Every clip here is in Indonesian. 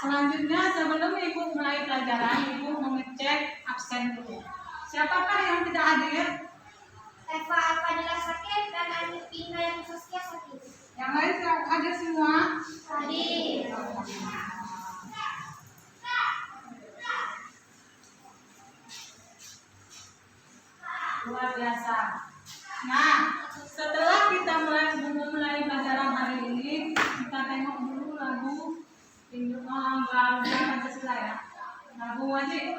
Selanjutnya sebelum Ibu mulai pelajaran, Ibu mengecek absen dulu. Siapakah yang tidak hadir? Eva Fadila sakit dan Ina yang Saskia sakit. Yang lain hadir semua? Hadir. Luar biasa. Nah, setelah kita mulai pelajaran hari ini, kita tengok dulu lagu Pancasila ya. Lagu wajib.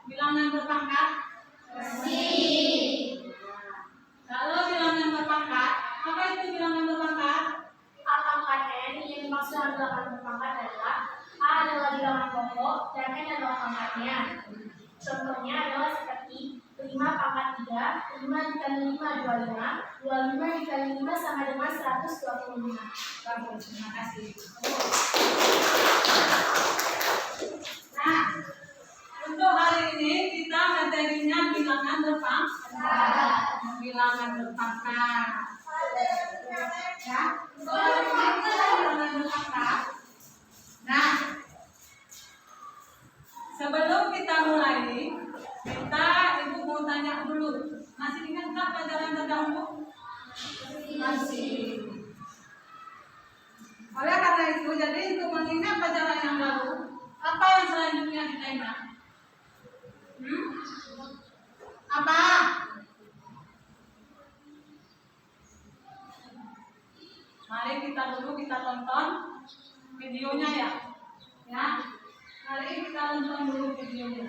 Bilangan berpangkat? Masih. Kalau bilangan berpangkat, apa itu bilangan berpangkat? A pangkat N yang dimaksud dengan bilangan berpangkat adalah A adalah bilangan pokok dan N adalah pangkatnya. Contohnya adalah seperti 5 pangkat 3, 5 dikali 5 25, 25 dikali 5 sama dengan 125. Bagus, terima kasih. Nah, untuk hari ini kita materinya bilangan berpangkat. Bilangan berpangkat. Ya, bilangan berpangkat. Nah, sebelum kita mulai, Ibu mau tanya dulu. Masih ingat nggak pelajaran terdahulu? Masih. Oleh karena itu, jadi untuk mengingat pelajaran yang lalu, apa yang selanjutnya kita ingat? Apa? Mari kita tonton videonya ya. Ya. Mari kita tonton dulu videonya.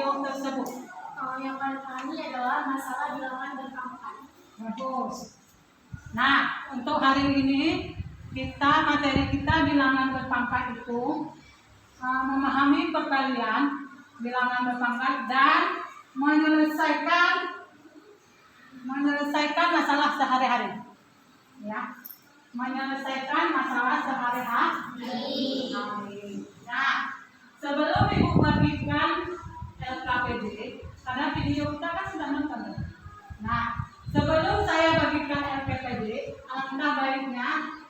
video tersebut? Yang paling kami adalah masalah bilangan berpangkat. Bagus. Nah, untuk hari ini materi kita bilangan berpangkat itu memahami perkalian bilangan berpangkat dan menyelesaikan masalah sehari-hari. Ya, menyelesaikan masalah sehari-hari. Nah, sebelum Ibu bagikan LKPD, karena video kita kan sudah nonton. Nah, sebelum saya bagikan LKPD, alangkah baiknya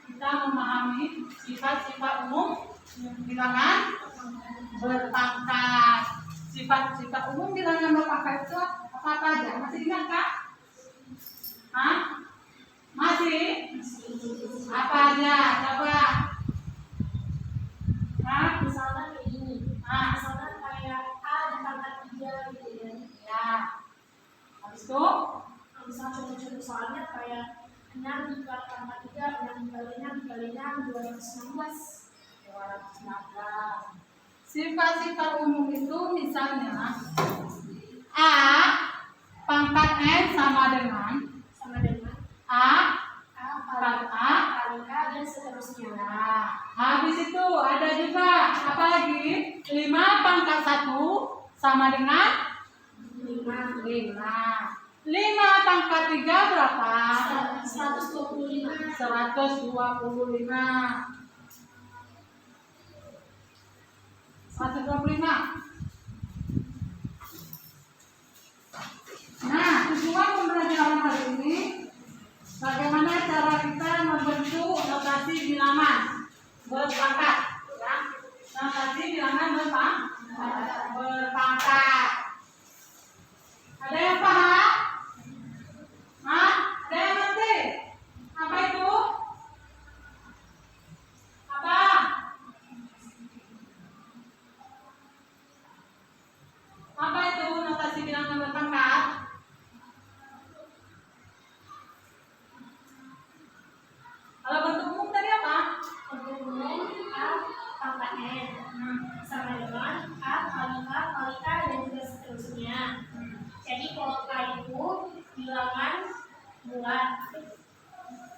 kita memahami sifat-sifat umum bilangan berpangkat. Sifat-sifat umum bilangan berpangkat itu apa aja? Masih ingat Kak? Hah? Masih? Apa aja? Coba. Hah? Misalnya kayak gini. Misalnya kayak A dipangkat 3 gitu ya. Ya. Habis itu? Misalnya contoh-contoh soalnya kayak 6 dipangkat 3, 6 dikali 6 dikali 6, 216. Sifat-sifat umum itu misalnya A pangkat N sama dengan A pangkat A kali K dan seterusnya. Nah, habis itu ada juga apa lagi? 5 pangkat 1 sama dengan 5. 5 pangkat 3 berapa? 125. 125. Nah, tujuan pembelajaran hari ini bagaimana cara kita membentuk notasi bilangan berpangkat, ya. Notasi bilangan berpangkat. Ada yang paham? Hah? Ada yang ngerti? Apa itu? Apa? Apa itu notasi bilangan berpangkat? Kalau bentuk umum tadi apa? Bentuk umum A pangkat N sama dengan A kali K kali K dan juga seterusnya. Jadi kalau K itu bilangan bulat.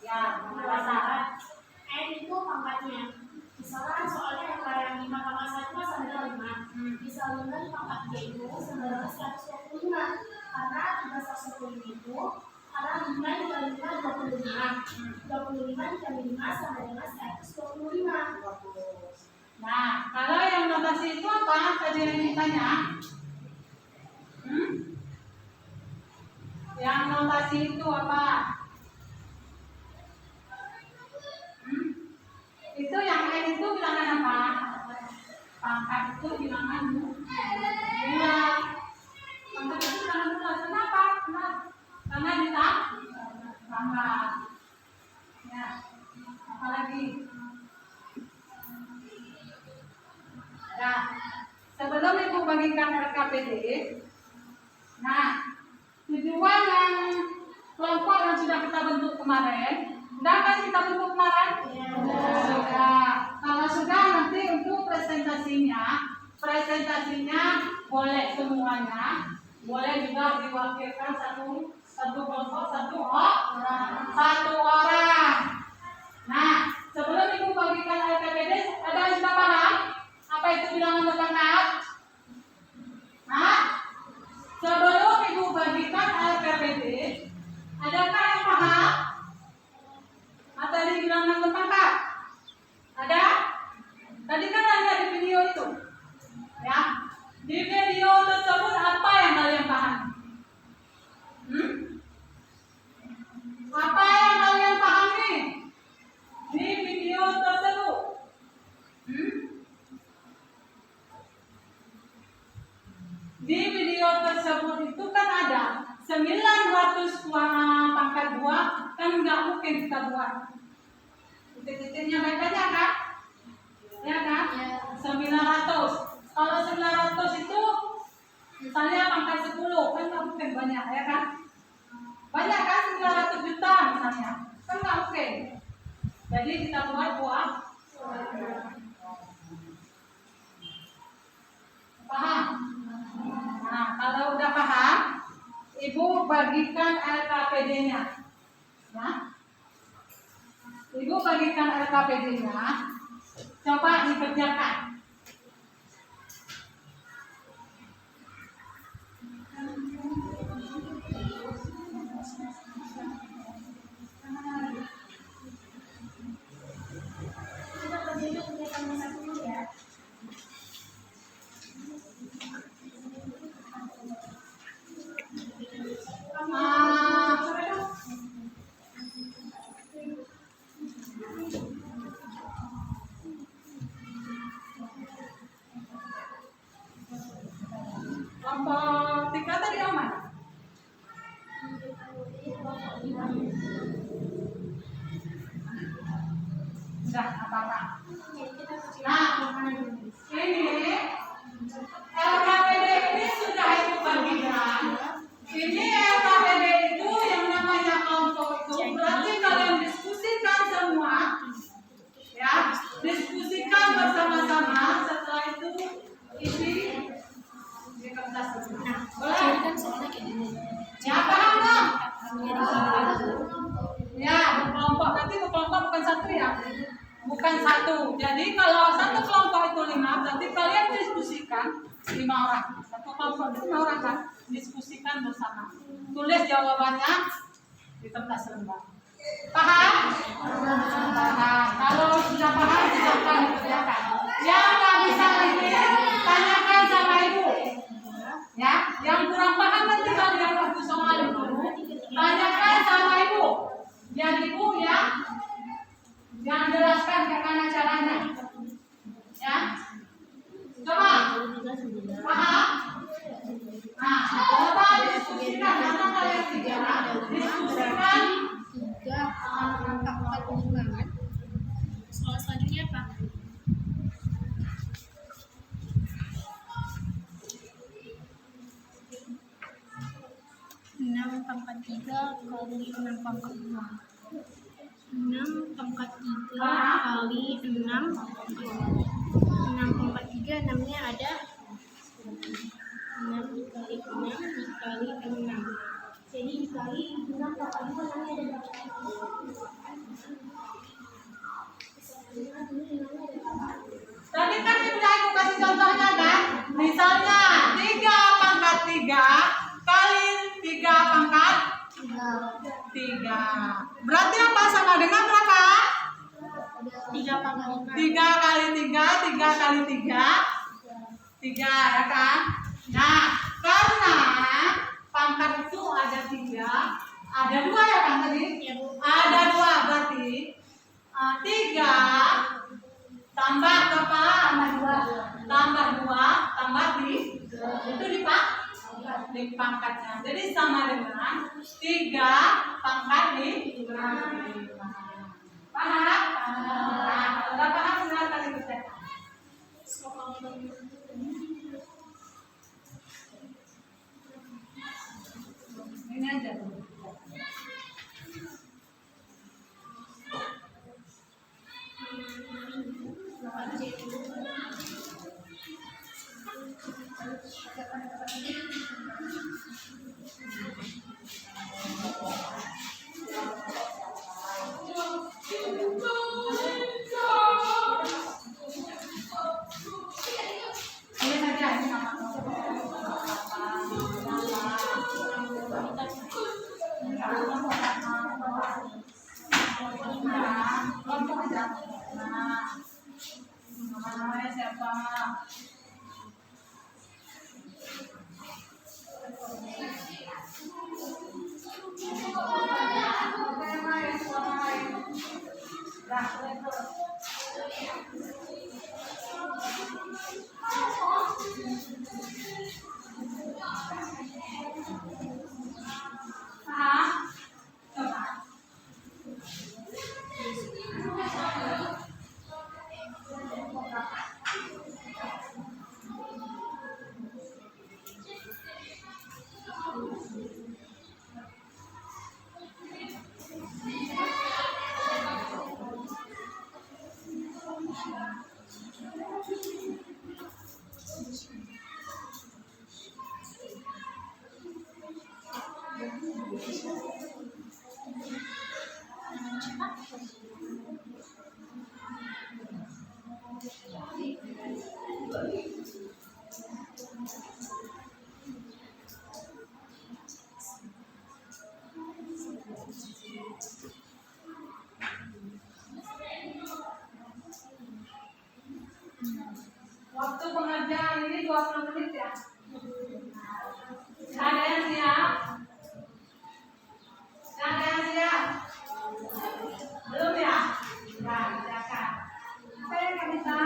Ya, Bulat. N itu pangkatnya. Misalnya soalnya yang kayak 5 pangkat 1 sama dengan 5. Misalnya pangkat D itu sama dengan 125. Karena 125 itu karena 5 dikali 5 25. 25 dikali 5 sama dengan 125. Nah, kalau yang notasi itu apa? Tadi yang ditanya. Yang notasi itu apa? Itu yang N itu bilangan apa? Pangkat itu bilangan bulat. Pangkat itu bilangan bulat. Kenapa? Karena ditambah. Ya. Apalagi? Nah, sebelum Ibu bagikan RKPD, nah, tujuan yang kelompok yang sudah kita bentuk kemarin, sudah kan kita bentuk kemarin? Sudah. Kalau sudah, nanti untuk presentasinya boleh semuanya, boleh juga diwakilkan satu kelompok satu orang. Nah, sebelum Ibu bagikan LKPD, ada yang sudah paham apa itu bilangan berpangkat? Nah, sebelum Ibu bagikan LKPD, adakah yang paham materi bilangan berpangkat? Ada? Tadi kan ada di video itu, ya. Di video tersebut apa yang kalian paham? Apa yang kalian pahami di video tersebut? Di video tersebut itu kan ada 900 pangkat 2, kan nggak mungkin kita buat. Titik-titiknya baik aja kan? Ya kan? 900. Kalau 900 itu misalnya pangkat 10, kan nggak mungkin banyak, ya kan? Banyak kan 900 juta misalnya, kan nggak mungkin. Jadi kita buat paham? Nah, bagikan LKPD-nya. Ya. Ibu bagikan LKPD-nya. Coba dikerjakan. Kita kerjanya kegiatan satu dulu ya. Kelompok 3 tadi yang mana? Udah, apa-apa. Nah, ini LKPD ini sudah ibu bagikan. Ini LKPD itu yang namanya kelompok itu berarti kalian diskusikan semua, ya, diskusikan bersama-sama. Setelah itu isi di kertas semua. Boleh? Ya, paham dong? Ya, berkelompok. Nanti berkelompok bukan satu ya. Bukan satu. Jadi kalau satu kelompok itu 5, berarti kalian diskusikan 5 orang. Satu kelompok itu 5 orang kan? Diskusikan bersama. Tulis jawabannya di kertas lembar. Paham? Paham. Kalau sudah paham, silakan dikerjakan. Yang nggak bisa ini, tanyakan sama ibu. Ya, yang kurang paham nanti kalian waktu soal dulu, tanyakan sama ibu. Biar ibu yang jelaskan bagaimana caranya. Ya, coba. Paham? Nah, coba diskusikan karena kalian diskusikan. Soal selanjutnya apa? Enam pangkat 3 kali 6 pangkat 2. 6 pangkat 3 kali 6 pangkat 2. 6 pangkat 3, 6-nya ada 6 dikali 6 dikali 6. Jadi dikali 6 pangkat 2, 6-nya ada berapa? Tadi kan udah ibu kasih contohnya kan? Misalnya 3 pangkat 3 kali 3 pangkat 3. Berarti apa? Sama dengan berapa? 3 pangkat 5. 3 kali 3, 3 kali 3, 3 ya kan? Nah, karena pangkat itu ada 3, ada 2 ya kan tadi? Ada 2 berarti 3 tambah berapa? Tambah 2 tambah itu di pangkatnya. Jadi sama dengan 3 pangkat 5. Paham? Nah, udah paham silakan dikerjakan. Ini aja dulu. Waktu pengerjaan ini 20 menit ya. Ada yang siap? Ada yang siap? Belum ya? Nah, silakan. Apa yang kami bisa?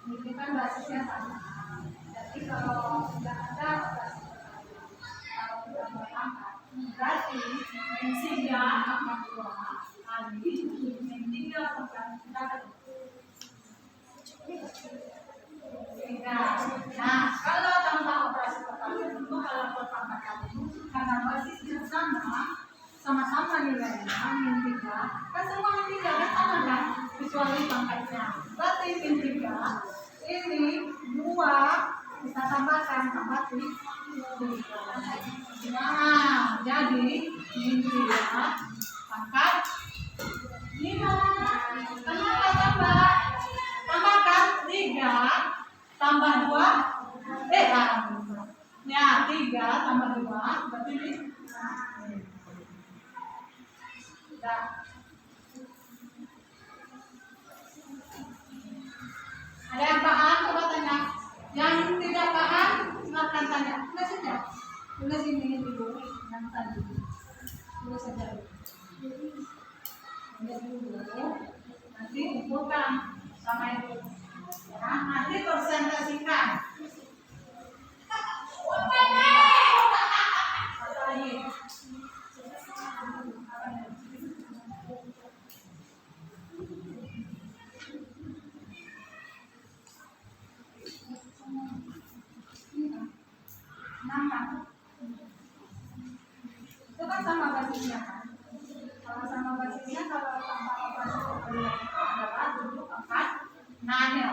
Ini kan basisnya sama. Jadi kalau tidak ada operasi kalau tidak berangkat, berarti N3 tambah 2 kali N3 tambah 3. Nah, kalau tambah operasi perkalian itu kalau perpangkatan itu karena basisnya sama-sama nilainya N3, kan semua N3 kan sama kan, kecuali pangkatnya. Berarti N3 ini 2 kita tambah 3. Nah, jadi N3 pangkat 5. Kenapa tambah? Tambahkan 3 tambah 2 ya 3 tambah 2 berarti ini nah. Ada yang paham? Coba tanya. Yang tidak paham silakan tanya. Tulis saja. Tulis ini dulu yang tadi. Tulis saja. Tulis dulu. Nanti kumpulkan sama itu. Ya, nanti presentasikan. Itu kan sama basisnya kan? Kalau sama basisnya kalau tambah operasi perkalian itu adalah 7, 4, 6 ya.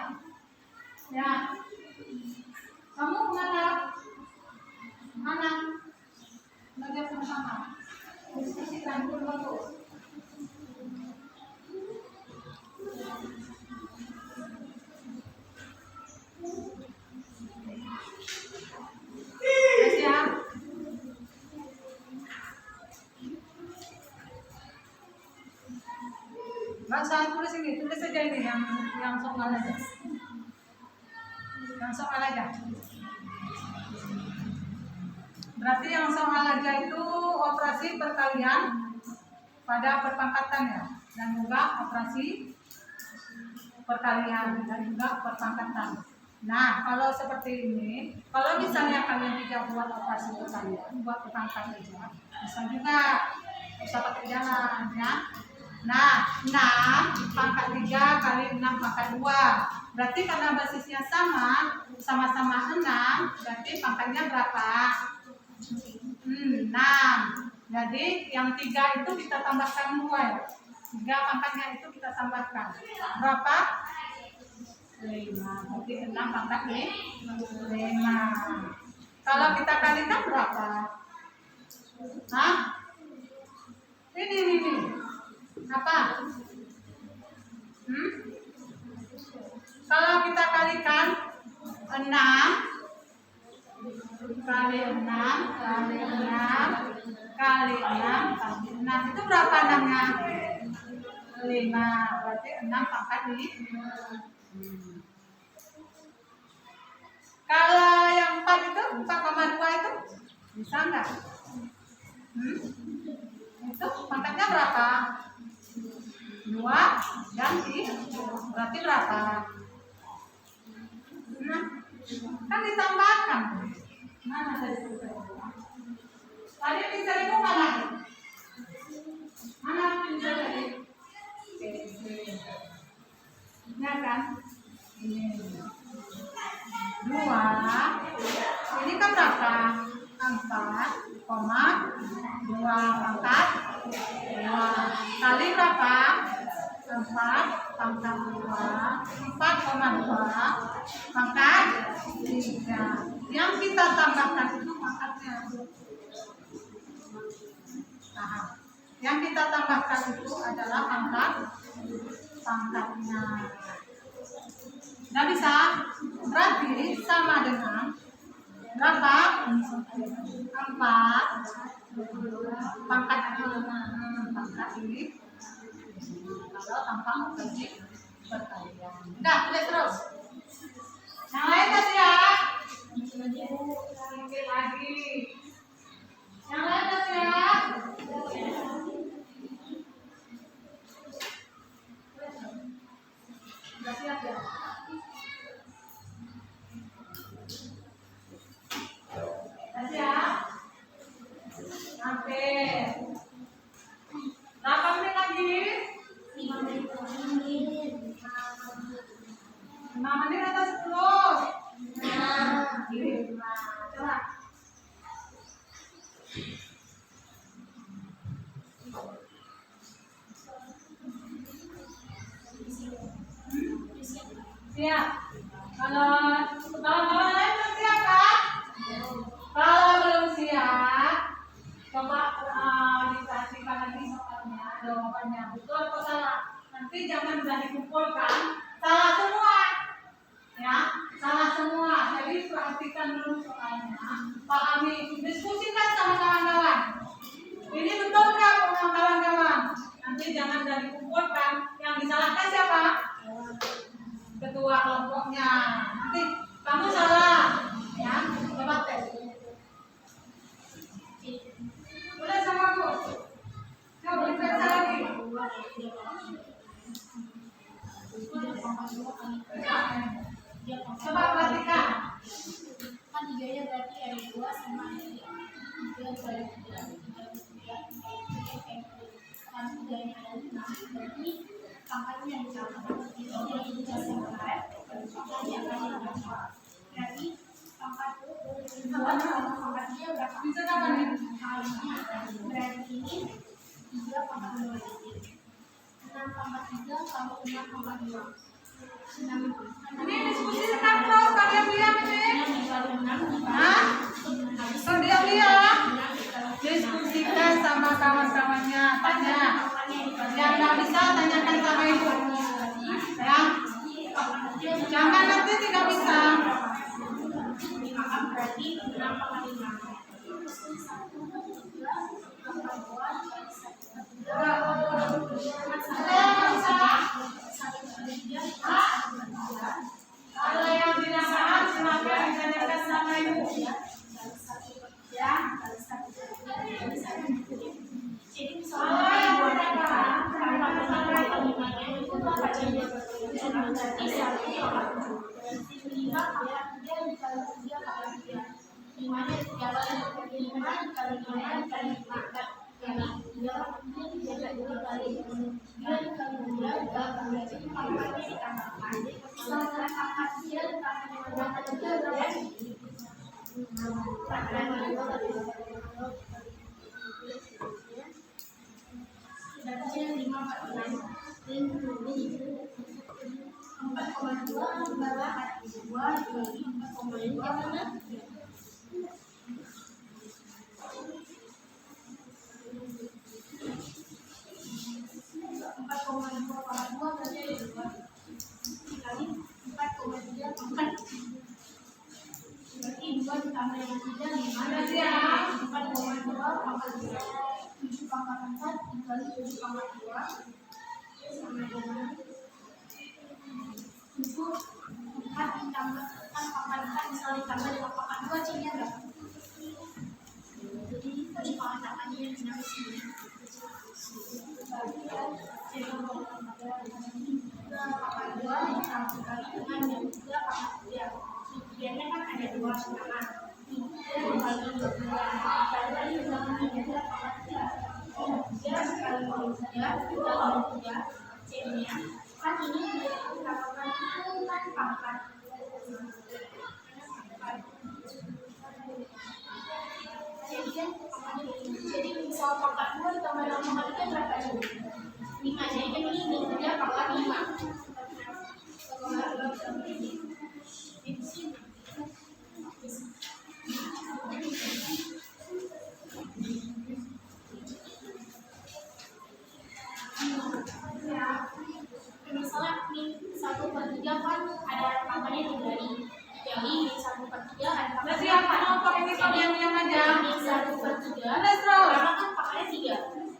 Kamu mana belajar sama-sama diskusikan dulu. Saya tulis ini, tulis saja ini yang soal aja. Yang soal aja. Berarti yang soal aja itu operasi perkalian pada perpangkatan ya, dan juga operasi perkalian dan juga perpangkatan. Nah, kalau seperti ini, kalau misalnya kalian tidak buat operasi perkalian, buat perpangkatan aja, bisa juga, bisa pakai jalan ya. Nah, 6 pangkat 3 kali 6 pangkat 2. Berarti karena basisnya sama-sama 6, berarti pangkatnya berapa? 6. Jadi yang 3 itu kita tambahkan 2 ya. 3 pangkatnya itu kita tambahkan. Berapa? 5. Berarti 6 pangkat 5. Kalau kita kalikan berapa? Hah? Ini. Apa? Kalau kita kalikan 6 kali 6 kali 6 kali 6 kali 6 itu berapa 6-nya? 5. Berarti 6 pangkat 5. Kalau yang 4 itu 4,2 itu bisa enggak? Itu pangkatnya berapa? 2 ganti berarti berapa? Nah, kan ditambahkan. Mana tadi? Tadi bisa itu mana? Mana bisa tadi? Ini kan? Ini 2. Ini kan berapa? 4,2 pangkat 2. Kali berapa? 4 pangkat 2, 4,2 pangkat 3. Yang kita tambahkan itu pangkatnya. Nah, yang kita tambahkan itu adalah pangkatnya. Nggak bisa? Berarti sama dengan berapa? 4 pangkat 5 pangkat ini. Kalau tanpa membenci perkalian. Udah, tulis terus. Yang lain kasih ya. Mungkin lagi. Yang lain kasih ya. Udah siap ya? Kasih ya. Sampai. Berapa menit lagi? 5 menit. 5 menit atau 10? Coba. Siap. Kalau lain belum siap kan? Kalau belum siap, coba dikasihkan lagi soalnya, jawabannya betul atau salah. Nanti jangan sudah dikumpulkan, salah semua. Ya, salah semua. Jadi perhatikan dulu soalnya, pahami, diskusikan sama kawan-kawan. Ini betul nggak kawan-kawan? Nanti jangan sudah dikumpulkan. Yang disalahkan siapa? Ketua kelompoknya. Nanti kamu salah, ya. Coba tes. Boleh sama aku? Coba diperiksa lagi. Coba perhatikan. Kan 3-nya berarti ada 2 sama ada 3 kali 3, 3 kan 3-nya ada 5, berarti pangkatnya yang sama. Jadi yang ini jasa pangkat, pangkatnya akan yang berapa? Berarti pangkat 2 sama pangkatnya berapa? Bisa kapan nih? Berarti ini 3 pangkat 2, 6 pangkat 3 sama 6 pangkat 2. Ini diskusikan terus, kalian diam ini. Hah? Kau diam. Diskusikan sama kawan-kawannya, tanya. Yang nggak bisa tanyakan sama ibu. Ya. Jangan nanti tidak bisa. Berarti 6 pangkat 5. Kalau yang tidak paham silakan ditanyakan sama ibu. Ya. Jadi Kalau yang tidak paham, Jadi misal pangkat 2 ditambah 6 pangkat 3 berapa? 1/3 kan ada pangkatnya dibagi. Jadi min 1/3 ada pangkatnya Siapa mau pakai ini diam aja? min 1/3 Let's roll. karena kan pangkatnya 3.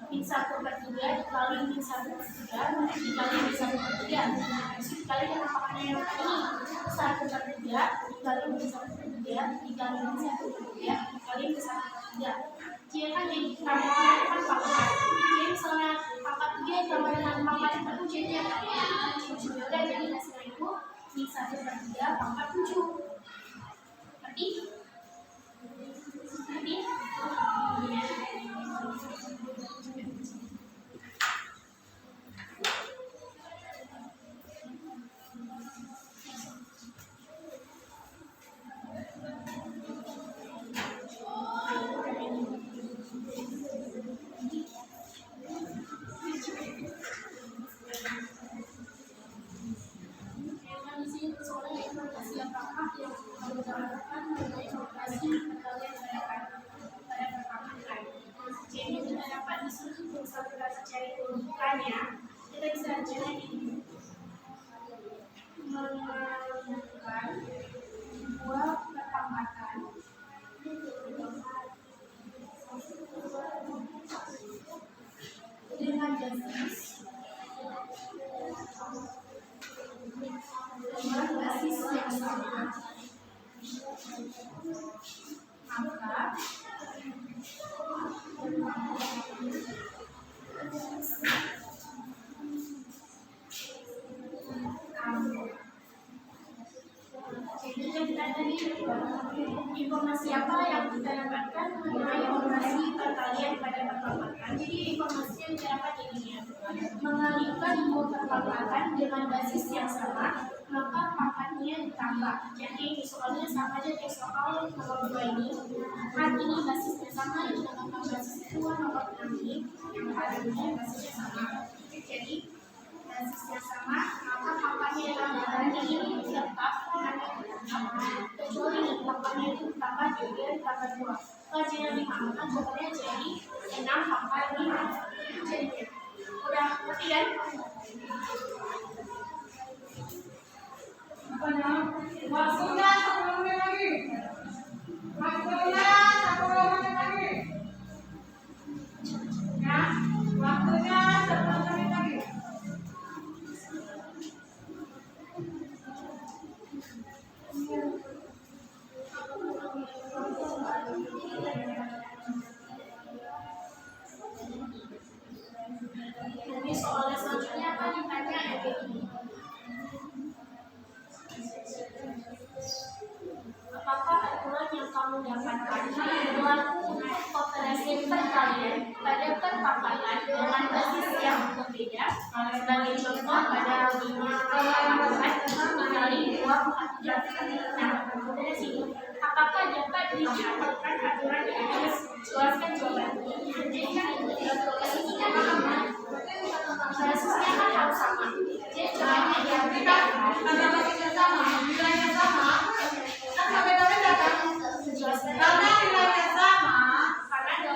Min 1/3 dikali min 1/3 dikali min 1/3. Terus dikali dengan pangkatnya yang tadi 1/3 dikali min 1/3 dikali min 1/3 dikali min 1/3. Jika kan jadi tambahnya kan pangkat. Jadi misalnya pangkat 3 tambah dengan pangkat 1 jadi apa? 7. Udah jadi hasilnya itu min 1/3 pangkat 7. Ngerti? Ngerti? Kita bisa jadi mengajukan dua pertambatan dengan basis yang sama, maka jadi kita tadi informasi apa yang kita dapatkan mengenai informasi perkalian pada pertambatan. Jadi informasi yang kita dapat ini mengalihkan dua pertambatan dengan basis yang sama, maka pangkatnya ditambah. Jadi soalnya sama aja kayak soal nomor 2 ini. Kan ini basisnya sama, yang dinamakan basis 2 nomor 6 ini yang padanya basisnya sama. Jadi basisnya sama, maka pangkatnya yang tambah ini tetap kecuali pangkatnya itu tambah 3 tambah 2. Kalau jadi 5, maka jawabannya jadi 6 pangkat 5. Jadinya udah ngerti kan? Waktunya 10 menit lagi. Waktunya 10 menit lagi. Ya, waktunya 10 menit lagi. Jadi soalnya selanjutnya apa ditanya EBI. Apakah aturan yang kamu dapatkan berlaku untuk operasi perkalian pada perpangkatan dengan basis yang berbeda? Sebagai contoh pada 5 pangkat dikali 2 pangkat 3. Nah, dari sini, apakah dapat dicontohkan aturan di atas? Jelaskan jawabannya. Jadi kan basisnya paham kan? Basisnya kan harus sama. Jadi caranya yang beda. Karena basisnya sama, nilainya sama, kan nggak beda-beda kan? Karena nilainya sama, pangkat 2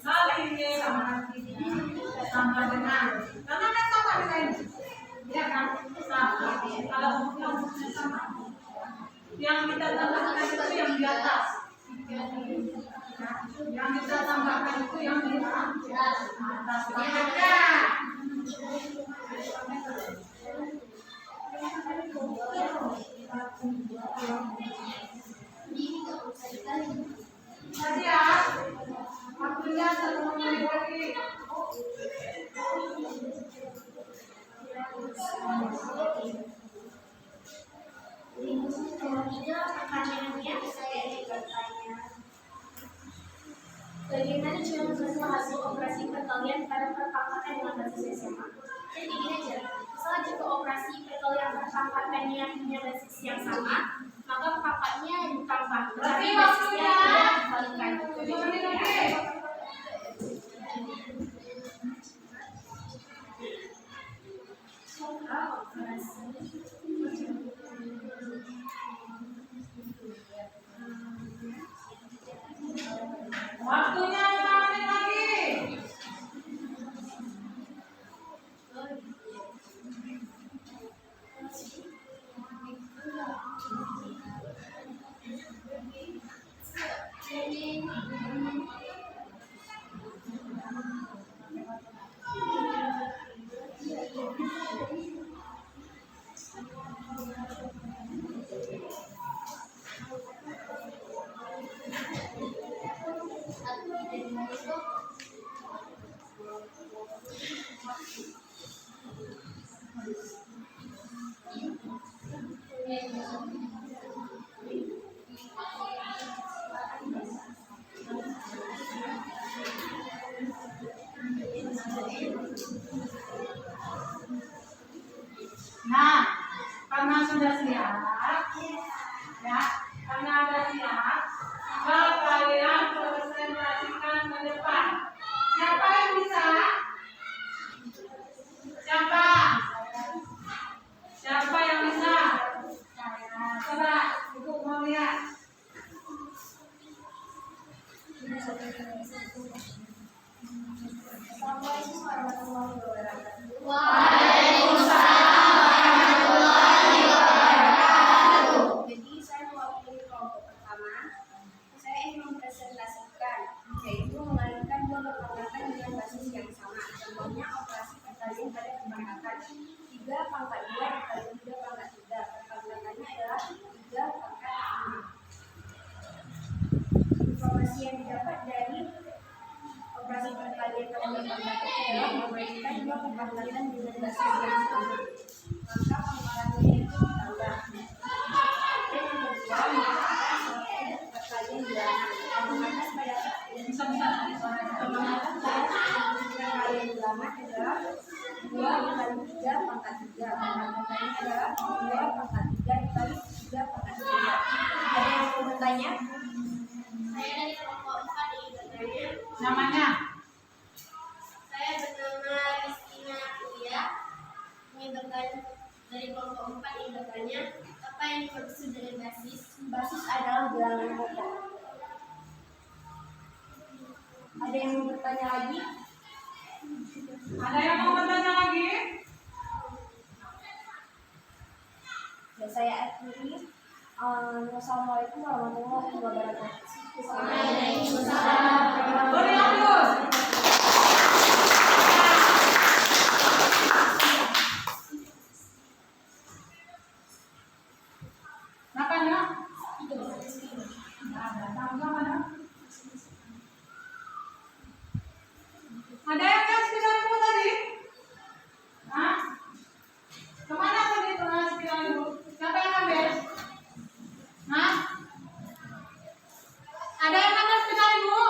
kali Y sama dengan, karena kan sama nilainya, ya kan? Sama. Kalau umpamanya sama, yang kita tambahkan itu yang di atas, yang kita tambahkan itu yang di atas. Tadi ya, waktunya 10 menit lagi. Ketiga, pertanyaannya saya bertanya, bagaimana cara membantu hasil operasi perkalian pada perpangkatan dengan basis yang sama? Jadi gini aja, misalnya jika operasi perkalian perpangkatannya punya basis yang sama, maka pangkatnya ditambah, tapi basisnya tidak dikalikan. 7 menit lagi. Waktunya 5 menit lagi. Nah, karena sudah siap, ya, karena ada siap, maka kalian presentasikan ke depan. Siapa yang bisa? Siapa? Siapa yang bisa? Coba, Ibu mau lihat. Assalamualaikum warahmatullahi wabarakatuh. Jadi saya mewakili kelompok pertama. Saya ingin mempresentasikan, yaitu mengalihkan dua perpangkatan dengan basis yang sama. Contohnya operasi perkalian pada perpangkatan 3 pangkat 2 dikali 3 pangkat 3. Perpangkatannya adalah 3 pangkat 5. Informasi yang didapat dari operasi perkalian pada perpangkatan adalah mengalihkan dua perpangkatan dengan basis yang sama. Maka pangkatannya itu ditambah. Dan yang kedua, perkalian bilangan. Pangkatan pada perkalian bilangan adalah 2 dikali 3 pangkat 3. Pangkatannya adalah 2 pangkat 3 dikali 3 pangkat 3. Ada yang mau bertanya? Saya dari kelompok 4 ingin bertanya. Namanya? Saya bernama Rizkina Kuliah. Ingin bertanya dari kelompok 4 ingin bertanya, apa yang dimaksud dari basis? Basis adalah bilangan pokok. Ada yang mau bertanya lagi? Ada yang mau bertanya lagi? Ya, saya akhiri. Wassalamualaikum warahmatullahi wabarakatuh. Waalaikumsalam. Beri aplaus. Makanya? Ada yang sekitarmu tadi? Hah? Kemana tadi tuh sekitarmu? Siapa yang ambil? Hah? Ada yang ambil sekitar ibu?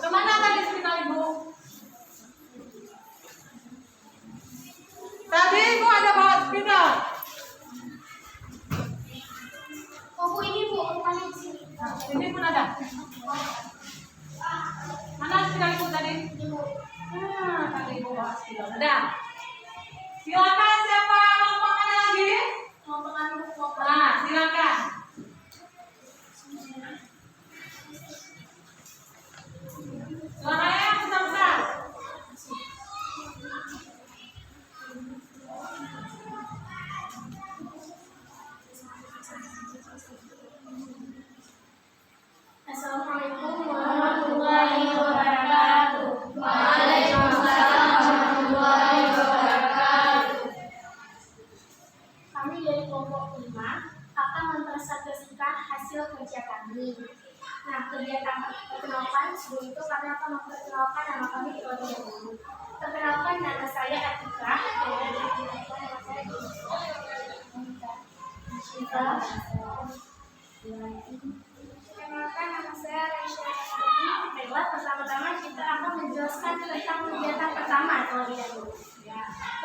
Kemana tadi sekitar ibu? Tadi ibu ada bawa sekitar. Oh, Bu, ini Bu, kembali di sini. Ini pun ada. Mana sekitar ibu tadi? Ibu. Tadi ibu bawa sekitar. Ada. Silakan siapa kelompok mana lagi? Kelompok anu, kelompok. Nah, silakan. Suaranya yang besar-besar. Assalamualaikum warahmatullahi wabarakatuh. Waalaikumsalam warahmatullahi wabarakatuh. Kami dari kelompok 5 akan mempresentasikan hasil kerja kami. Nah, kegiatan perkenalkan sebelum itu kami akan memperkenalkan nama kami terlebih dahulu. Perkenalkan, nama saya Atika. Perkenalkan, nama saya Raisya. Baiklah, pertama-tama kita akan menjelaskan tentang kegiatan pertama terlebih dahulu.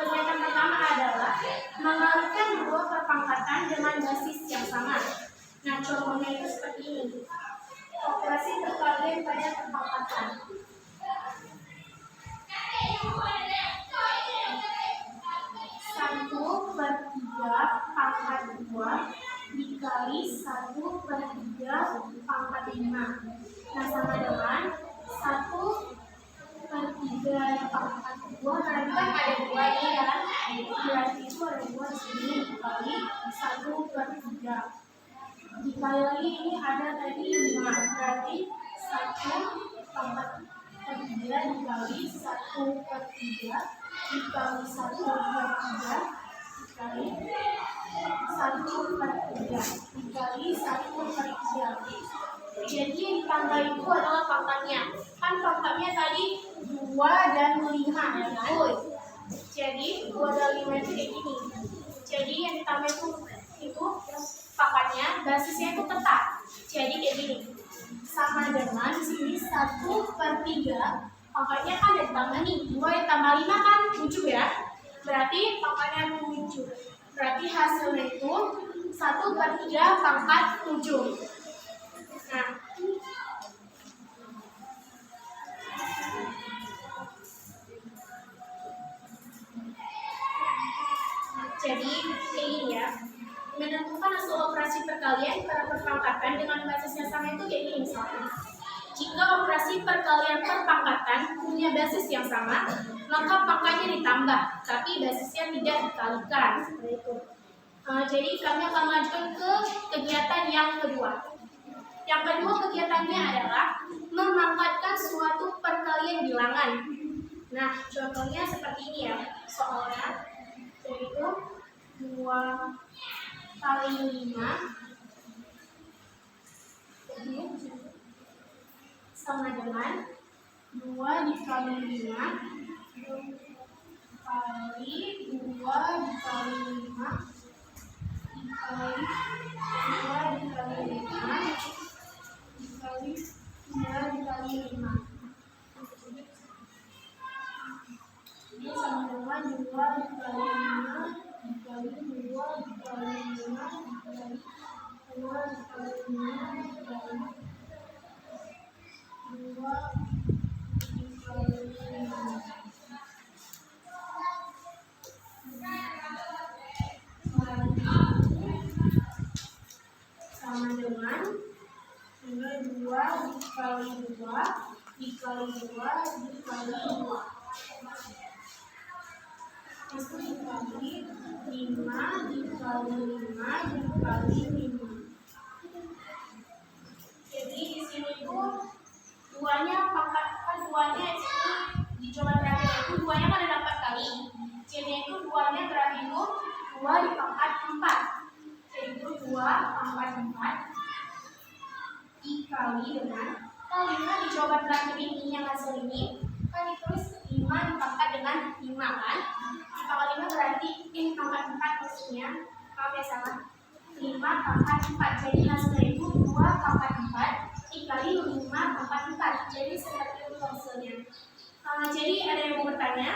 Kegiatan pertama adalah mengalihkan dua perpangkatan dengan basis yang sama. Nah, contohnya itu seperti ini. Operasi perkalian pada perpangkatan. 1/3 pangkat 2 dikali 1/3 pangkat 5. Nah, sama dengan 1/3 pangkat 2, nanti kan ada 2 ini kan, berarti itu ada 2 di sini dikali 1/3. Dikali lagi ini ada tadi 5, berarti 1/3 dikali 1/3 dikali 1/3 dikali 1/3 dikali 1/3. Jadi yang ditambah itu adalah pangkatnya. Kan pangkatnya tadi 2 dan 5. 5 ya kan? Jadi 2 dari 5 itu kayak gini. Jadi yang ditambah itu pangkatnya, basisnya itu tetap. Jadi kayak gini. Sama dengan di sini 1/3. Pangkatnya kan ada ditambah nih. 2 ditambah 5 kan 7 ya. Berarti pangkatnya 7. Berarti hasilnya itu 1/3 pangkat 7. Nah, jadi kayak gini ya. Menentukan hasil operasi perkalian pada perpangkatan dengan basis yang sama itu kayak gini misalnya. Jika operasi perkalian perpangkatan punya basis yang sama, maka pangkatnya ditambah, tapi basisnya tidak dikalikan. Seperti itu. Jadi kami akan lanjutkan ke kegiatan yang kedua. Yang kedua kegiatannya adalah memangkatkan suatu perkalian bilangan. Nah, contohnya seperti ini ya soalnya, yaitu 2 kali 5 sama dengan 2 dikali 5 kali 2 dikali 5 dikali 2 dikali 5 dikali 2 dikali 5. Ini sama dengan 2 dikali 5 dikali 2 dikali 5 dikali 2 dikali 5 dikali 2 dikali 5. Sama dengan 2 dikali 2 dikali 2 dikali 2. Itu dikali 5 dikali 5 dikali 5. Jadi di sini itu duanya pangkat kan duanya itu dicoba terakhir itu duanya kan ada 4 kali. Jadi itu duanya berarti itu 2 dipangkat 4. Jadi itu 2 pangkat 4 dikali dengan kali 5 dicoba terakhir ini yang hasil ini kan ditulis 5 dipangkat dengan 5 kan. Pangkat 5 berarti ini pangkat 4 maksudnya. Kalau ya salah 5 pangkat 4. Jadi hasilnya itu 2 pangkat 4 dikali 5 pangkat 4. Jadi seperti itu hasilnya. Jadi ada yang mau bertanya?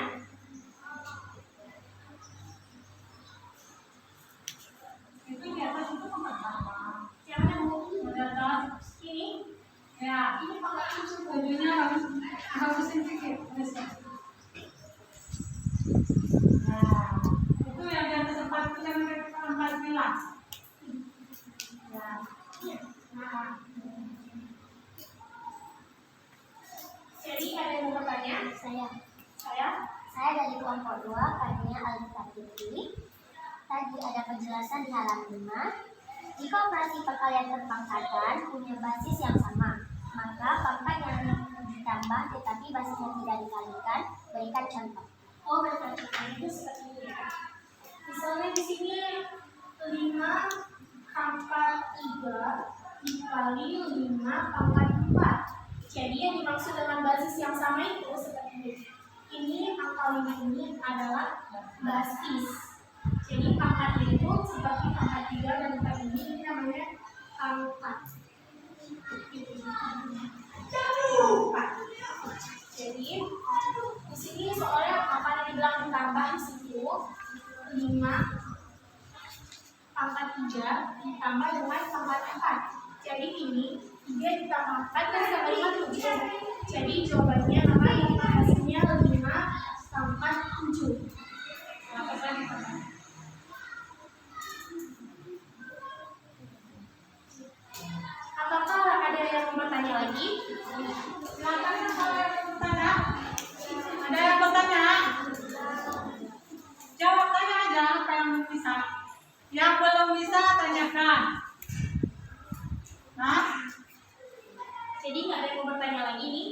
Itu di atas itu pangkat berapa? Yang mana Bu? Di atas Ini? ya, Ini pangkat 7. bajunya bagusin sedikit. Nah, itu yang di atas 4 itu yang angka 9. Ya. Nah, Jadi ada yang mau bertanya? Saya dari kelompok 2, Karnia Alita Fitri. Tadi ada penjelasan di halaman 5. Jika operasi perkalian perpangkatan punya basis yang sama, maka pangkat yang ditambah tetapi basisnya tidak dikalikan. Berikan contoh. Oh, berarti itu seperti ini ya. Misalnya di sini 5 pangkat 3 dikali 5 pangkat 4. Jadi yang dimaksud dengan basis yang sama itu seperti ini. Ini angka 5 ini adalah basis. Jadi pangkatnya itu seperti pangkat 3 dan 4 ini namanya pangkat. Jadi di sini soalnya apa yang dibilang ditambah di situ 5 pangkat 3 ditambah dengan pangkat 4. Jadi ini 3 ditambah 4 kan sama dengan 7. Jadi jawabannya apa? Yang hasilnya 5 pangkat 7. apa tadi Pak? Apakah ada yang mau bertanya lagi? Silakan kalau yang bertanya. Ada yang bertanya? Jawab tanya aja apa yang bisa. Yang belum bisa tanyakan. Nah, Jadi nggak ada yang mau bertanya lagi nih.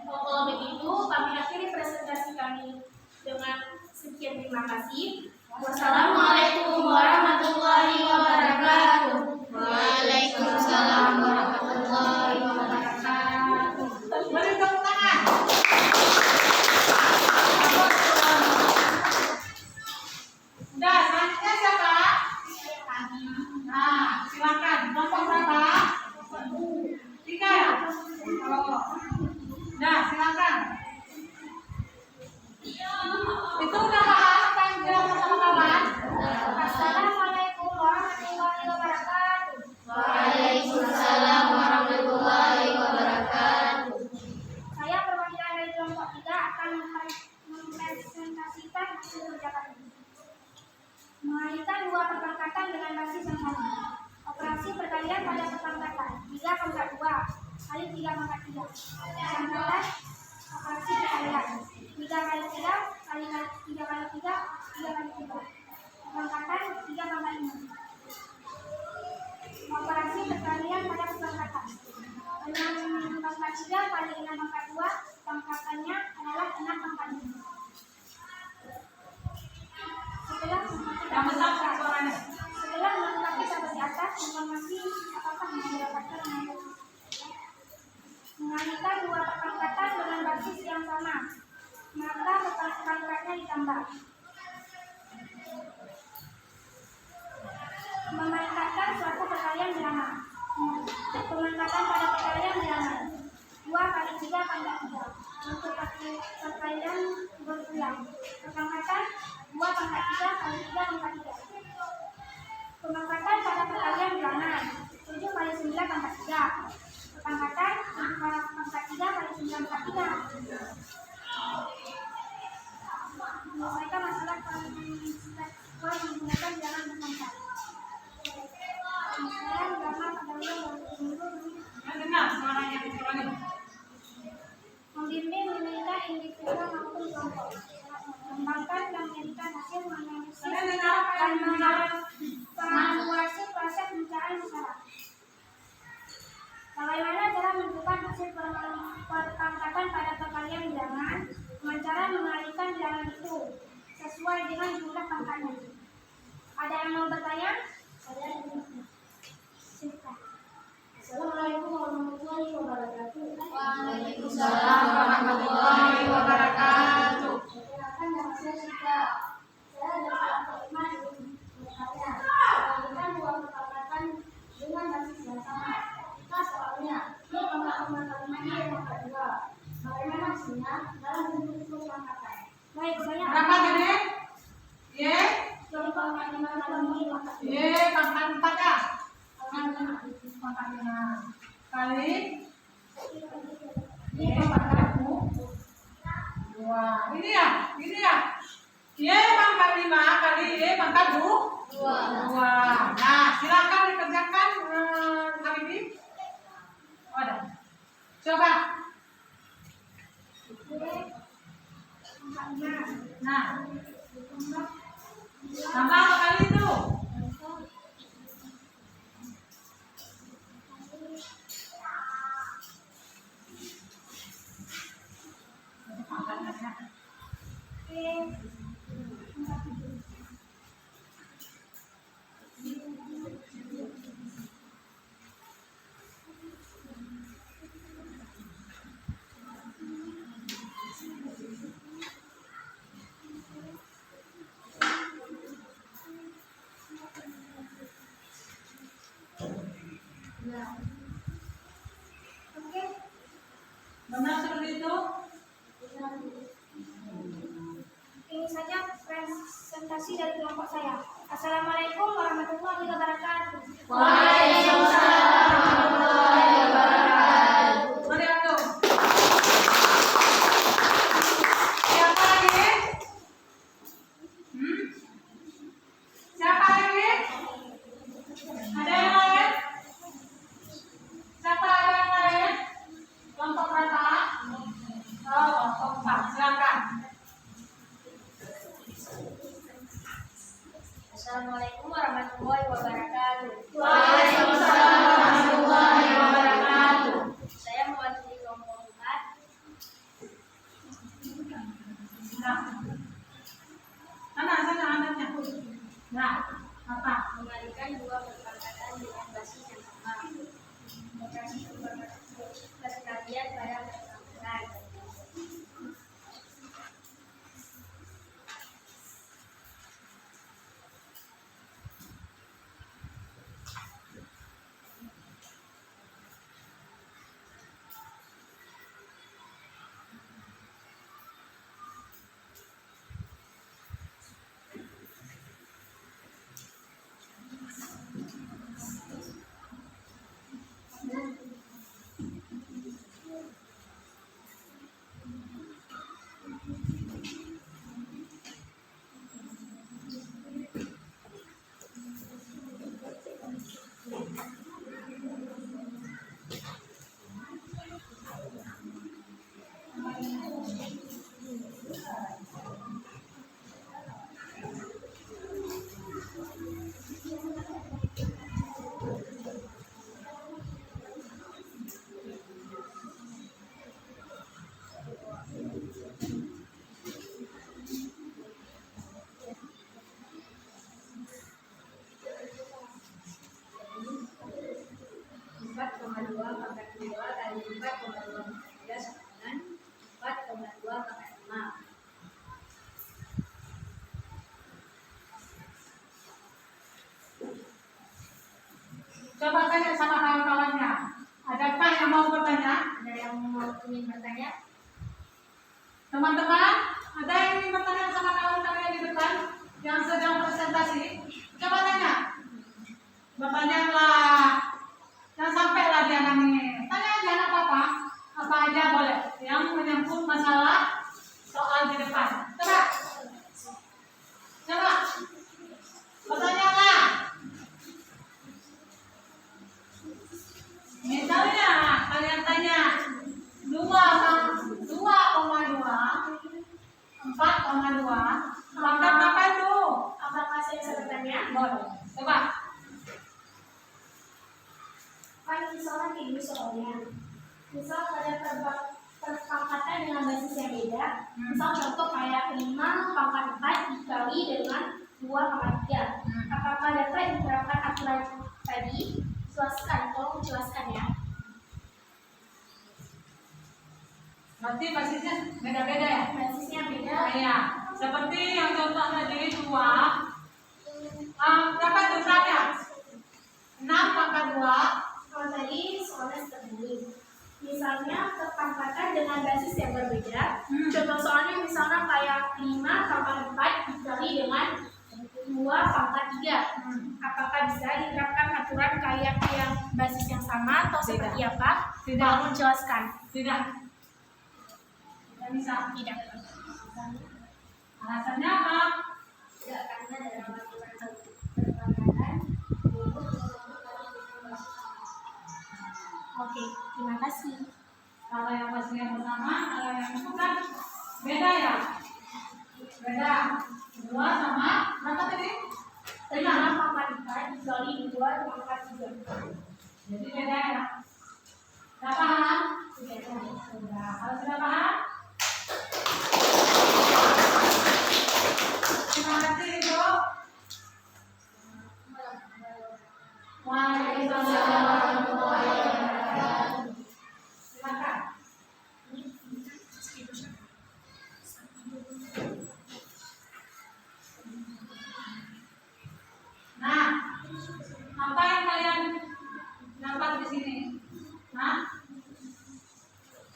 Kalau begitu kami akhiri presentasi kami dengan sekian terima kasih. Wassalamualaikum warahmatullahi wabarakatuh. Waalaikumsalam warahmatullahi wabarakatuh. boleh tepuk tangan. basis yang sama. Operasi perkalian pada kepangkatan 3 pangkat 2 kali 3 pangkat 3. Pangkatan operasi perkalian 3 kali 3 kali 3 kali 3 3 kali 3. Pangkatan 3 pangkat 5. Operasi perkalian pada kepangkatan 6 pangkat 3 kali 6 pangkat 2, pangkatannya adalah 6 pangkat 5. Setelah melengkapi tabel di atas, informasi apakah yang didapatkan mengalihkan dua pangkatan dengan basis yang sama, maka pangkatnya ditambah. Memanfaatkan suatu perkalian bilangan. Pemanfaatan pada perkalian bilangan 2 kali 3 pangkat 3 untuk perkalian berulang. Pemanfaatan 2 pangkat 3 kali 3 pangkat 3. Pemanfaatan pada perkalian bilangan 7 kali 9 pangkat 3. Pemanfaatan 7 pangkat 3 kali 9 pangkat 3. Menyelesaikan masalah menggunakan bilangan berpangkat. Membimbing menilai individu maupun kelompok, mengembangkan dan menjadikan hasil menganalisis dan mengevaluasi proses pencarian masalah. Bagaimana cara menentukan hasil perpangkatan pada perkalian bilangan dengan cara mengalihkan bilangan itu sesuai dengan jumlah pangkatnya. Ada yang mau bertanya? Assalamualaikum warahmatullahi wabarakatuh. Waalaikumsalam warahmatullahi wabarakatuh. Silakan nama saya Sita. Saya dari kelompok 5 bertanya. Bagaimana dua perpangkatan dengan basis yang sama? Kita soalnya ini pangkat-pangkatnya yang pangkat 2. Bagaimana hasilnya dalam bentuk pangkatan? Baik, saya Berapa gede? Ye? dari pangkat 5 pangkat 2. Ye, pangkat 4 ya? Pangkat 5 kali ini pangkat 2. Ini ya? Y pangkat 5 kali Y pangkat 2. Nah, silakan dikerjakan hari ini. Ada. Coba. Nah, tambah apa kali itu? Benar seperti itu? Ini saja presentasi dari kelompok saya. Assalamualaikum warahmatullahi wabarakatuh. Waalaikumsalam warahmatullahi wabarakatuh. Mari aku. Siapa lagi? Siapa lagi? Ada yang lain? Siapa ada yang lain? Kelompok berapa? Oh, kelompok 4. Silakan. Assalamualaikum warahmatullahi wabarakatuh. Waalaikumsalam warahmatullahi wabarakatuh. Saya mewakili kelompok 4. Nah, sana anaknya. Nah, apa? Mengalihkan dua perpangkatan dengan basis yang sama. Operasi perkalian pada perpangkatan. 4,2 pangkat 2 kali 4,2 pangkat 3 sama dengan 4,2 pangkat 5. Coba tanya sama kawan-kawannya. Adakah yang mau bertanya? Ada yang mau ingin bertanya? Teman-teman, ada yang ingin bertanya sama kawan-kawan di depan yang sedang presentasi? Coba tanya. Bertanyalah. Jangan sampai lah dia nangis. Tanya aja, nggak apa-apa. Apa aja boleh. Yang menyangkut masalah soal di depan. Coba. Coba. Bertanyalah. Misalnya kalian tanya 2,2 pangkat apa itu? Apakah saya bisa bertanya? Boleh. Coba. Kan misalnya kayak gini soalnya. Misal ada terpangkatan dengan basis yang beda. Misal contoh kayak 5 pangkat 4 dikali dengan 2 pangkat 3. Apakah dapat diterapkan aturan tadi? Jelaskan, tolong jelaskan ya. Berarti basisnya beda-beda ya? Basisnya beda. Iya. Seperti yang contoh tadi 2. Berapa itu berapa? 6 pangkat 2. Kalau tadi soalnya seperti ini. Misalnya terpangkatan dengan basis yang berbeda. Contoh soalnya misalnya kayak 5 pangkat 4 dikali dengan 2 pangkat 3. Apakah bisa diterapkan aturan kayak yang basis yang sama atau seperti apa? Tidak. Tolong jelaskan. Tidak. Tidak bisa. Tidak. Alasannya apa? Tidak, karena dalam aturan terpangkatan Oke, terima kasih. Kalau yang basisnya bersama, kalau yang itu kan beda ya? Beda. 2 sama berapa tadi? 5 pangkat 4 dikali 2 pangkat 3. Jadi beda ya? Sudah paham? Sudah. Sudah. Kalau sudah paham? Terima kasih Ibu. Waalaikumsalam warahmatullahi wabarakatuh. Silakan. Nah, apa yang kalian dapat di sini? Nah,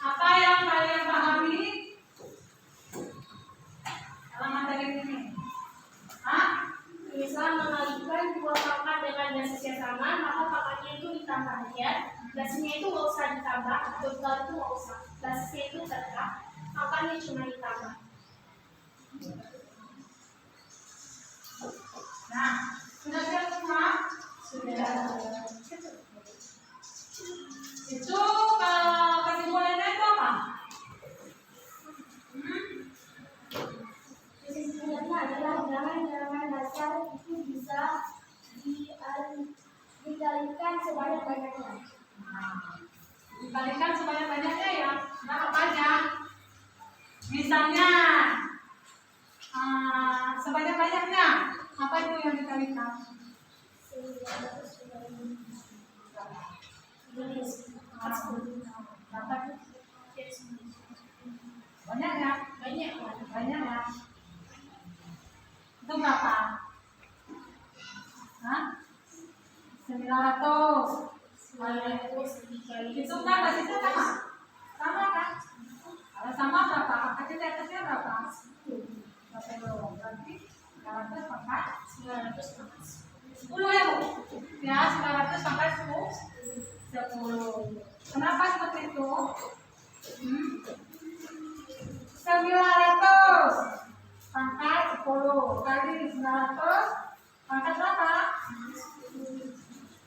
apa yang kalian pahami dalam materi ini? Hah? Misal mengalihkan 2 pangkat dengan basis yang sama, maka pangkatnya itu ditambah aja. Basisnya itu nggak usah ditambah, total itu nggak usah. Basisnya itu tetap, pangkatnya cuma ditambah. Nah, sudah siap semua? Sudah. Itu kesimpulannya itu apa? Kesimpulannya adalah jangan dasar itu bisa dikalikan sebanyak-banyaknya. Dibalikan sebanyak-banyaknya ya. Nah, apa aja? Misalnya, sebanyak-banyaknya. Apa itu yang dikalikan? Berapa itu? Banyak ya? Banyak. Banyak ya? Itu berapa? Hah? 900. Itu kan basisnya sama? Sama kan? Kalau sama berapa? Pangkatnya di atasnya berapa? 10. Berarti 900 pangkat 10 ya Bu? Ya, 900 pangkat 10. Kenapa seperti itu? 900 pangkat 10 kali 900 pangkat berapa?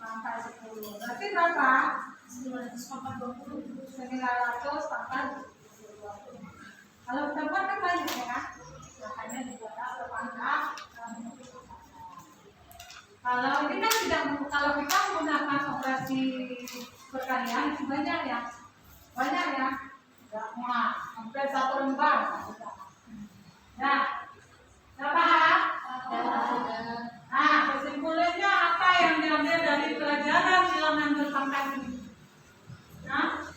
Pangkat 10. Berarti berapa? 900 pangkat 20. 900 pangkat 20. Kalau ini kan tidak, kalau kita menggunakan operasi perkalian itu banyak ya, nggak muat, hampir 1 lembar. Nah, udah paham? Nah, kesimpulannya apa yang diambil dari pelajaran bilangan berpangkat ini? Nah,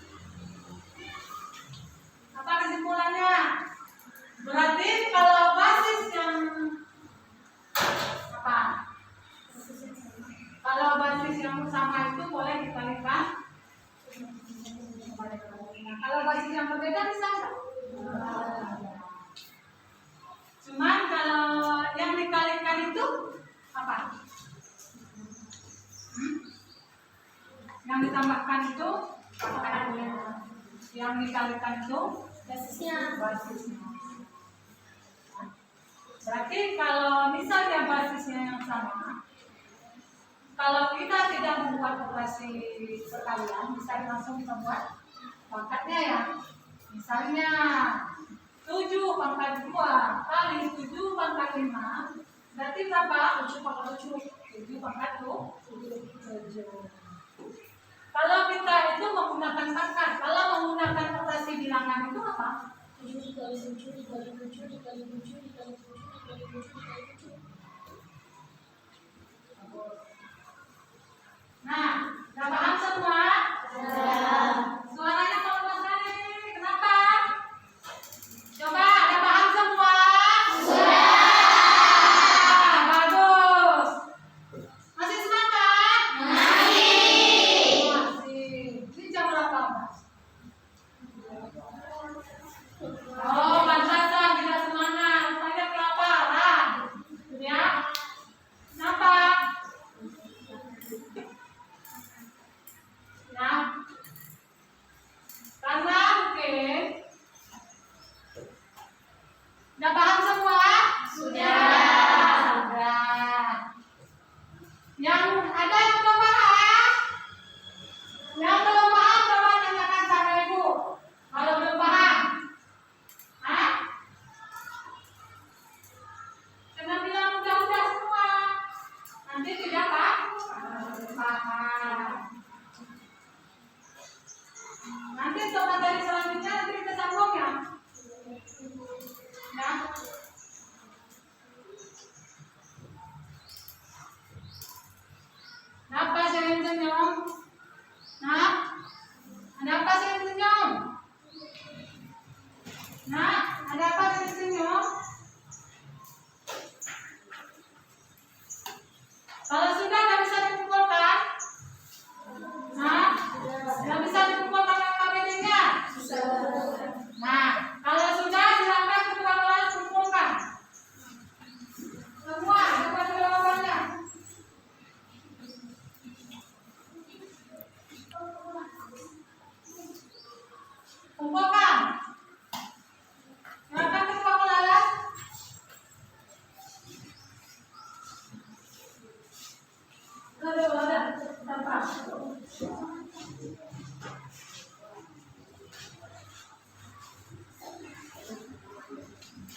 apa kesimpulannya? Berarti kalau basis yang apa? Kalau basis yang sama itu boleh dikalikan. Kalau basis yang berbeda bisa nggak? Cuman kalau yang dikalikan itu apa? Yang ditambahkan itu Pangkatannya. yang dikalikan itu Basisnya. Berarti kalau misalnya basisnya yang sama, kalau kita tidak membuat operasi perkalian, bisa langsung kita buat pangkatnya ya. Misalnya 7 pangkat 2 kali 7 pangkat 5, berarti berapa? 7 pangkat 7. 7 pangkat 7. Kalau kita itu menggunakan pangkat, kalau menggunakan operasi bilangan itu apa? 7 dikali 7 dikali 7 dikali 7 dikali 7 dikali 7 dikali 7. Nah, udah paham semua? Suaranya kalau sekali, kenapa? Coba, udah paham semua? Bagus. Masih semangat? Masih. Ini jam berapa, Mas? Oh, pantasan tidak semangat. Rupanya kelaparan. Ya. Kenapa? Ya. Karena mungkin udah paham semua? Sudah. Yang ada yang belum paham? Yang belum paham coba tanyakan sama ibu. Kalau belum paham, hah? Jangan bilang udah semua. Nanti tidak paham. Nanti untuk materi selanjutnya nanti kita sambung ya. Nah. Kenapa senyum-senyum? Nah, ada apa senyum-senyum? Nah, ada apa senyum-senyum? Kalau sudah nggak bisa dikumpulkan? Nah, nggak bisa dikumpulkan KBD-nya? Nah, kalau sudah silakan ketua kelas kumpulkan. Semua dapat jawabannya. Kumpulkan. Silakan ketua kelas. Ada. Tanpa.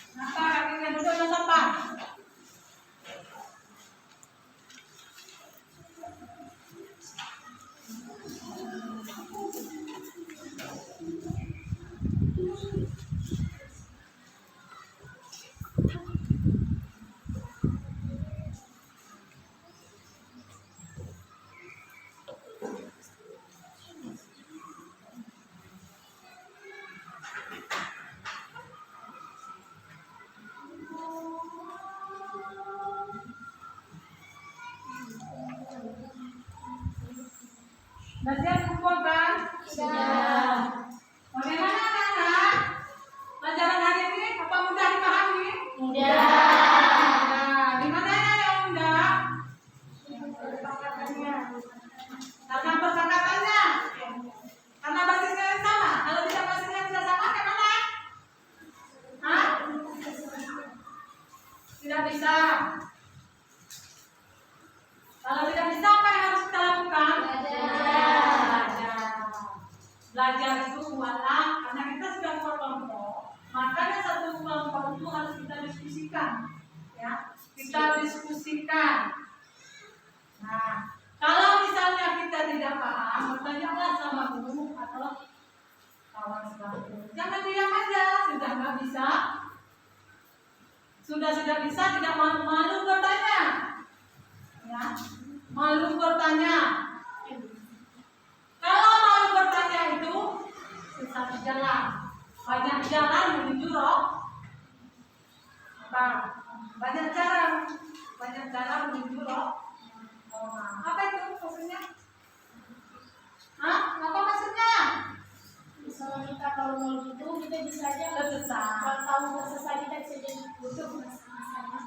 Kenapa kakinya duduk yang sopan? Sudah siap kumpulkan? Sudah. Bagaimana anak-anak? Pelajaran hari ini apa mudah dipahami? Mudah. Nah, di mana yang mudah? Karena perpangkatannya. Karena basisnya yang sama. Kalau tidak basisnya tidak sama, gimana? Hah? Tidak bisa. Kalau tidak bisa, apa yang harus kita lakukan? Belajar itu buatlah, karena kita sudah kelompok, makanya satu kelompok itu harus kita diskusikan, ya. Kita diskusikan. tidak paham, bertanyalah sama guru atau kawan sebangku. Jangan diam aja, sudah nggak bisa, sudah tidak bisa, tidak malu bertanya, ya, malu bertanya. Kalau malu bertanya itu sesat jalan, banyak jalan menuju roh. Banyak cara menuju roh. Apa itu maksudnya? Hah? Apa maksudnya? Misalnya kita kalau mau gitu, kita bisa aja Tersesat. kalau tahu tersesat kita bisa jadi butuh masalah.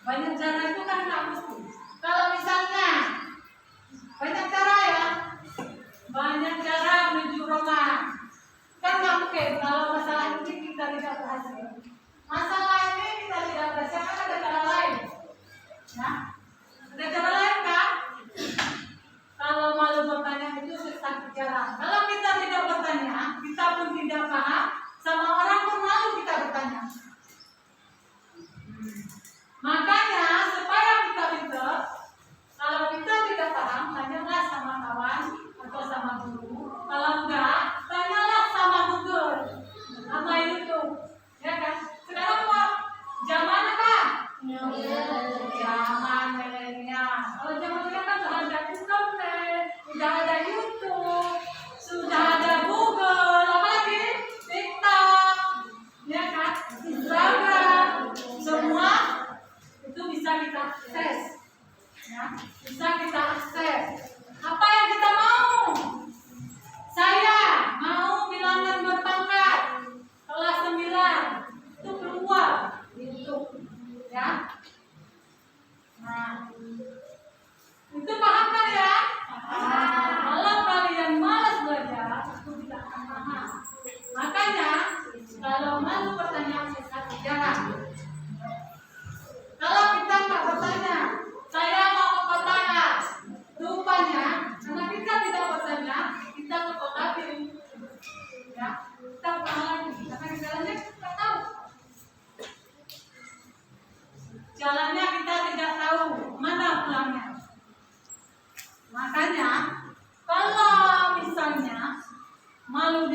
Banyak cara itu kan nggak mesti. Kalau misalnya banyak cara ya, banyak cara menuju Roma. Kan nggak mungkin kalau masalah ini kita tidak berhasil. Masalah ini kita tidak berhasil, kan ada cara lain. Ya, ada cara lain kan? Kalau malu bertanya itu sesat jalan. Kalau kita tidak bertanya, kita pun tidak paham. Sama orang pun malu kita bertanya. Makanya supaya kita pintar, kalau kita tidak paham, tanyalah sama kawan atau sama guru. Kalau enggak, tanyalah sama Google, sama YouTube, ya kan? Sekarang mau zaman apa? Zaman milenial. Kalau zaman dulu kan sudah ada internet, sudah ada YouTube, sudah ada Google, apalagi TikTok, ya kan? Instagram, semua itu bisa kita akses, ya, bisa kita akses. Apa yang kita mau? Saya mau bilangan berpangkat kelas 9 itu keluar di YouTube, ya. Nah, itu paham kan ya? Kalau kalian malas belajar, itu tidak akan paham. Makanya kalau malu bertanya sesat jangan. Kalau kita nggak bertanya, saya mau ke kota A, rupanya karena kita tidak bertanya, kita ke kota B, ya, kita pulang lagi, karena jalannya kita tahu, jalannya kita tidak tahu mana pulangnya. Makanya kalau misalnya malu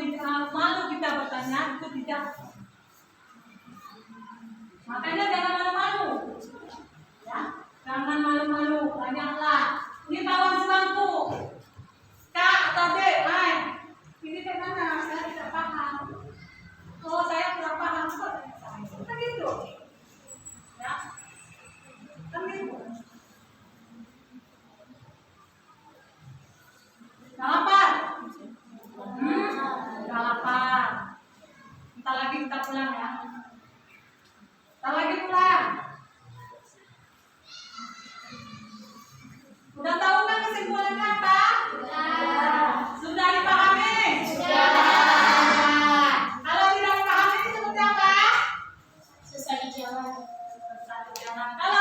kita bertanya itu tidak. Makanya jangan malu-malu, ya, jangan malu-malu, tanyalah. Ini kawan sebangku, Kak atau Dek, ini bagaimana? Saya tidak paham. Oh, saya kurang paham, kan gitu, ya, kan gitu. Nggak lapar? Nggak lapar. Entar lagi kita pulang ya. Entar lagi pulang. Udah tahu kan kesimpulannya apa? Sudah dipahami? Kalau tidak dipahami itu seperti apa? Susah di jalan. Kalau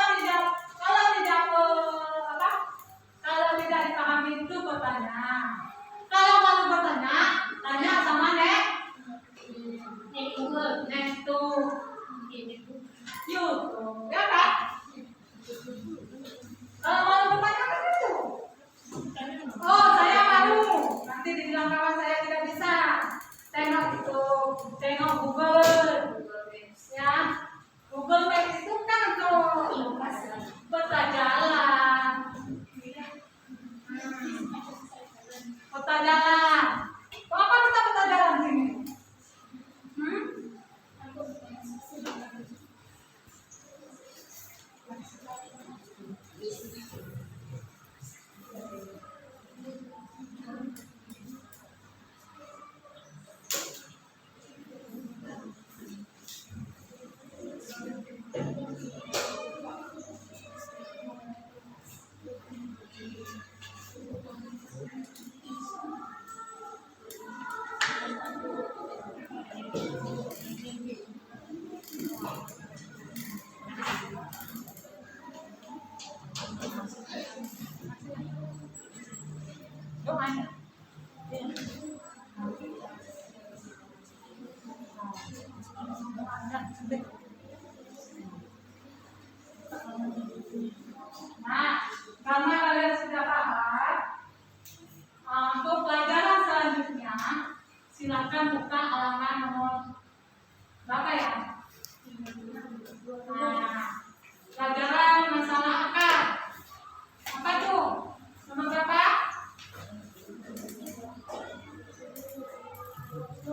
tidak dipahami itu bertanya. Kalau malu bertanya, tanya sama Google. YouTube, ya kan? Kalau malu bertanya kan itu. Oh, saya malu. Nanti dibilang kawan saya tidak bisa. Tengok YouTube, tengok Google, ya. Google Maps itu kan untuk peta jalan. Peta jalan. Apa peta jalan sini? Doanya. Nah, karena kalian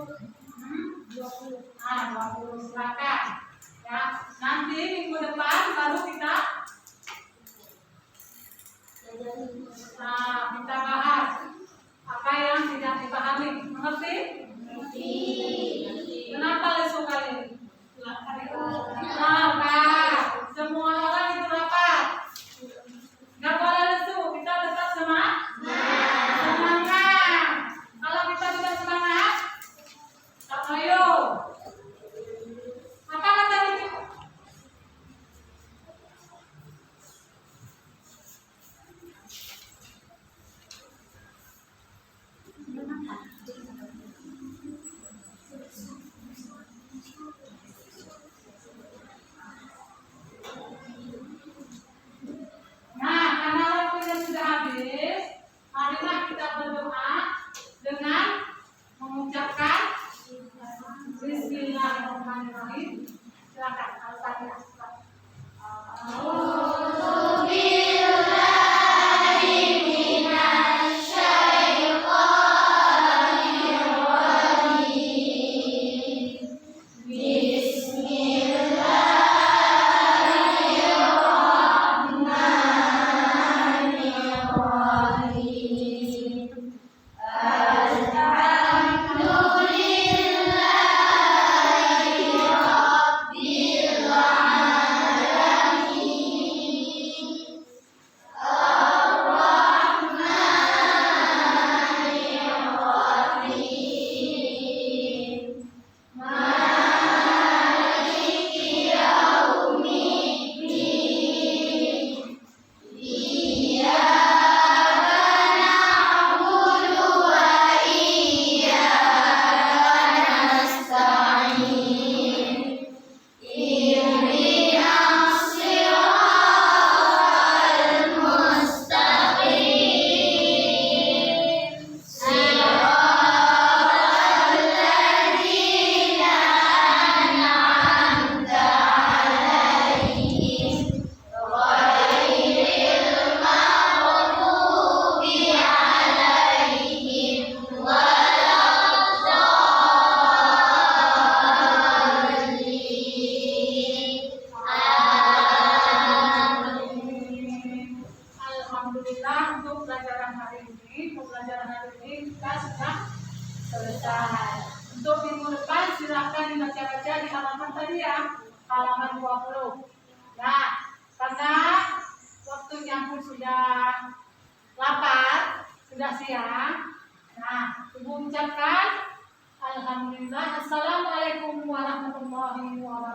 20 silakan. Ya, nanti minggu depan baru kita kita bahas apa yang tidak dipahami. Mengerti? Kenapa lesu kali ini? Rapat. Semua orang itu rapat. Nggak boleh lesu. Kita tetap semangat. Kalau kita tidak semangat, tak ayo. Apa kata itu? Nah, karena waktunya sudah habis, marilah kita berdoa dengan mengucapkan Bismillahirrahmanirrahim. Silakan, Al-Fatihah. Alhamdulillah untuk pelajaran hari ini kita sudah selesai. Untuk minggu depan silakan dibaca-baca di halaman tadi ya, halaman 20. Nah, karena waktunya pun sudah lapar, sudah siang. Nah, Ibu ucapkan Alhamdulillah. Assalamualaikum warahmatullahi wabarakatuh.